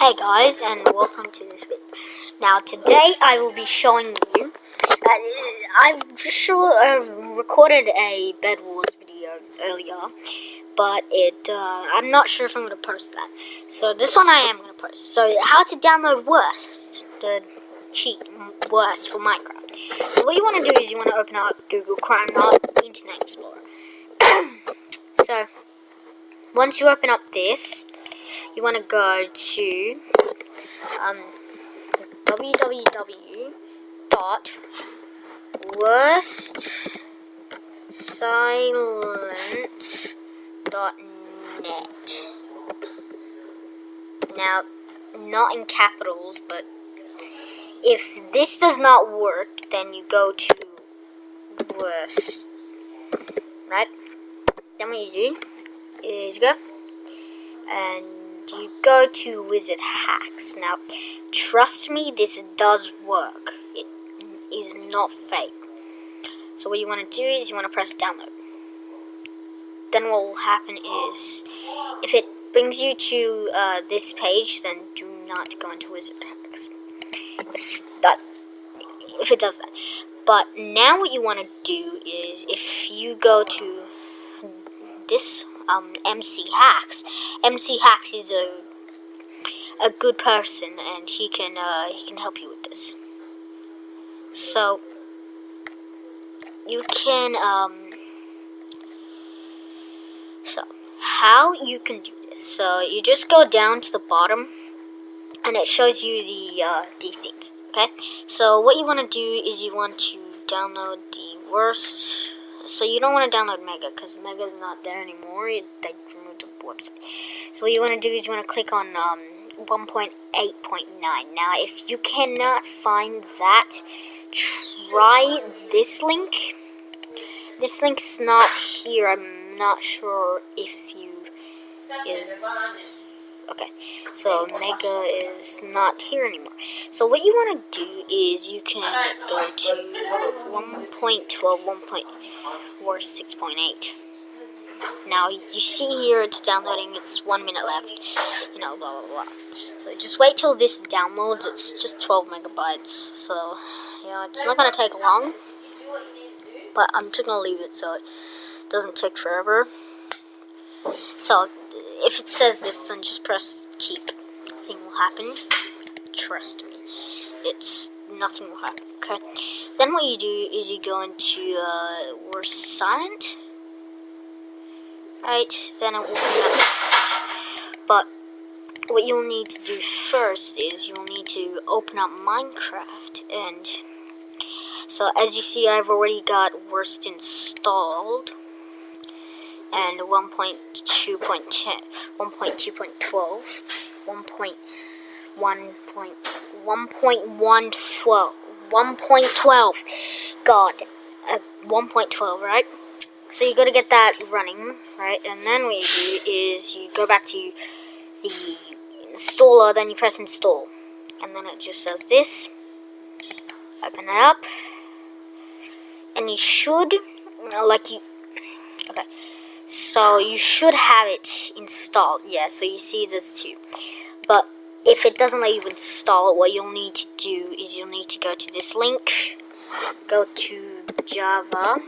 Hey guys, and welcome to this video. Now today I will be showing you. I've recorded a Bed Wars video earlier, but I'm not sure if I'm gonna post that. So this one I am gonna post. So how to download Wurst, the cheat Wurst for Minecraft. So what you want to do is you want to open up Google Chrome, not Internet Explorer. So once you open up this, you want to go to www.worstsilent.net. Now, not in capitals, but if this does not work, then you go to Wurst, right? Then what you do is go and you go to Wizard Hacks. Now, trust me, this does work. It is not fake. So what you want to do is you want to press download. Then what will happen is, if it brings you to this page, then do not go into Wizard Hacks. If it does that. But now what you want to do is, if you go to this MC Hacks. MC Hacks is a good person, and he can help you with this. So you can so how you can do this? So you just go down to the bottom, and it shows you the things. Okay. So what you want to do is you want to download the Wurst. So you don't want to download Mega, because Mega is not there anymore. They removed the website. So what you want to do is you want to click on 1.8.9. Now, if you cannot find that, try this link. This link's not here. I'm not sure if okay. So Mega is not here anymore. So what you want to do is you can go to 1.12, Wurst 6.8. Now you see here it's downloading. It's 1 minute left. You know, blah blah blah. So just wait till this downloads. It's just 12 megabytes. So yeah, it's not gonna take long. But I'm just gonna leave it so it doesn't take forever. So if it says this, then just press keep. Nothing will happen. Trust me. Nothing will happen. Okay. Then what you do is you go into Wurst Silent. Right. Then it will come up. But what you'll need to do first is you'll need to open up Minecraft, and so as you see, I've already got Wurst installed. And 1.2.10, 1.2.12, 1.12, God, 1.12, right? So you got to get that running, right? And then what you do is you go back to the installer, then you press install, and then it just says this. Open it up, and you should, okay. So you should have it installed, yeah, so you see this too. But if it doesn't let you install it, what you'll need to do is you'll need to go to this link, go to Java,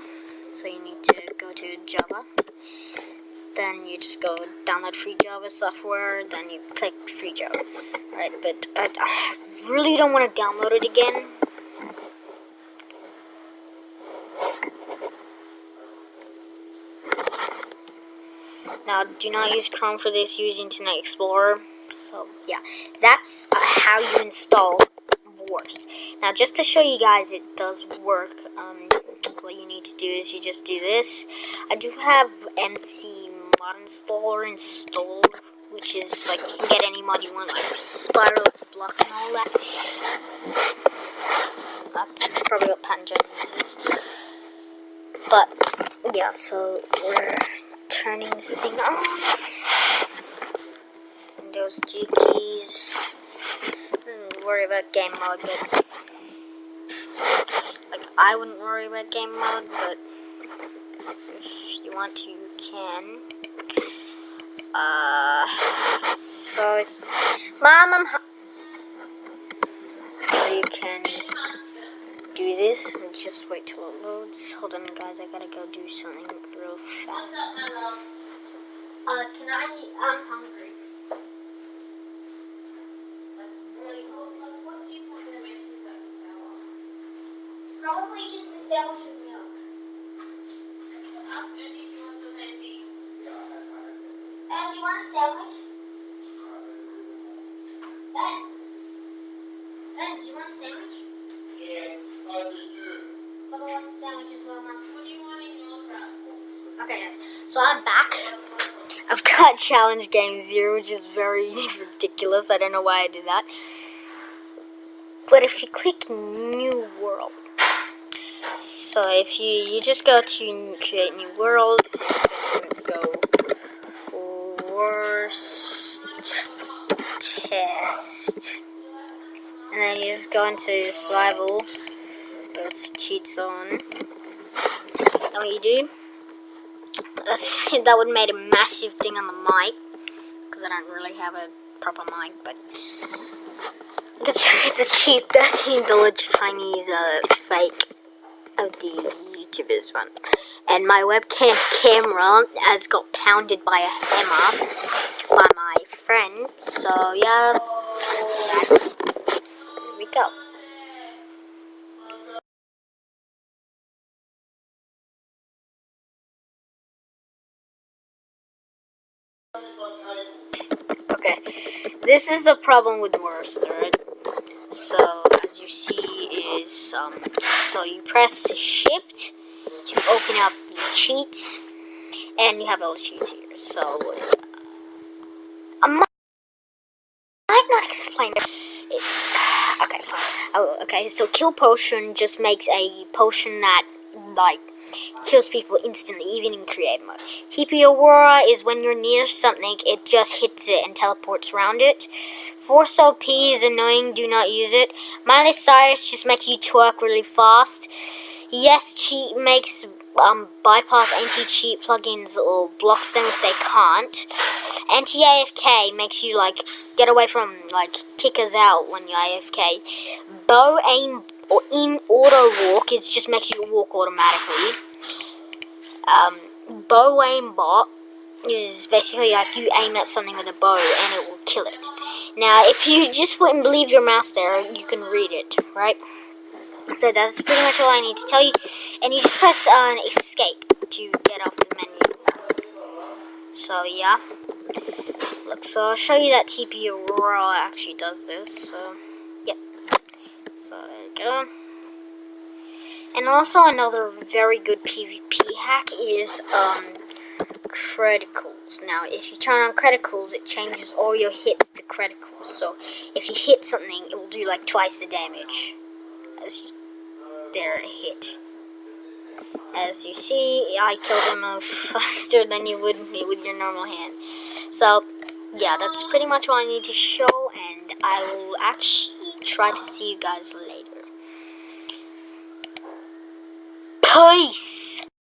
so you need to go to Java, then you just go download free Java software, then you click free Java, right, but I really don't want to download it again. Now, do not use Chrome for this, use Internet Explorer. So, yeah, that's how you install Wurst. Now, just to show you guys it does work, what you need to do is you just do this. I do have MC Mod Installer installed, which is, like, you can get any mod you want, like Spiral blocks and all that. That's probably what Pangent uses. But, yeah, so we're turning this thing on. Windows G keys. Don't worry about game mode, but like I wouldn't worry about game mode, but if you want to, you can. So Mom, so you can do this and just wait till it loads. Hold on, guys. I gotta go do something real fast. Can I'm hungry. Probably just the sandwich with milk. Do you want a sandwich? Ben, do you want a sandwich? Yeah, I do. Bubba wants a sandwich as well, Mom. What do you want in your crap? Okay, guys. So I'm back. I've got challenge game 0, which is very ridiculous. I don't know why I did that. But if you click New World, so if you just go to create new world, go Wurst test, and then you just go into survival, put cheats on, and what you do, that would make a massive thing on the mic, because I don't really have a proper mic, but it's a cheap $13 Chinese fake of the YouTubers one. And my webcam camera has got pounded by a hammer by my friend. So yeah, here we go. Okay, this is the problem with Wurst, right? So as you see is so you press Shift to open up the cheats, and you have all the cheats here. So I might not explain it. Okay, fine. Oh, okay, so kill potion just makes a potion that like kills people instantly, even in creative mode. TP Aurora is when you're near something, it just hits it and teleports around it. Force OP is annoying, do not use it. Mindless Cyrus just makes you twerk really fast. Yes, cheat makes bypass anti-cheat plugins or blocks them if they can't. Anti-AFK makes you like get away from like kickers out when you're AFK. Bow aim or in auto walk, it just makes you walk automatically. Bow aim bot is basically like you aim at something with a bow and it will kill it. Now, if you just wouldn't leave your mouse there, you can read it, right? So that's pretty much all I need to tell you. And you just press escape to get off the menu. So yeah. Look, so I'll show you that TP Aurora actually does this. So, yep. So there you go. And also another very good PvP hack is criticals. Now, if you turn on criticals, it changes all your hits to criticals. So if you hit something, it will do like twice the damage as their hit. As you see, I killed him faster than you would with your normal hand. So yeah, that's pretty much all I need to show, and I will actually try to see you guys later. Peace!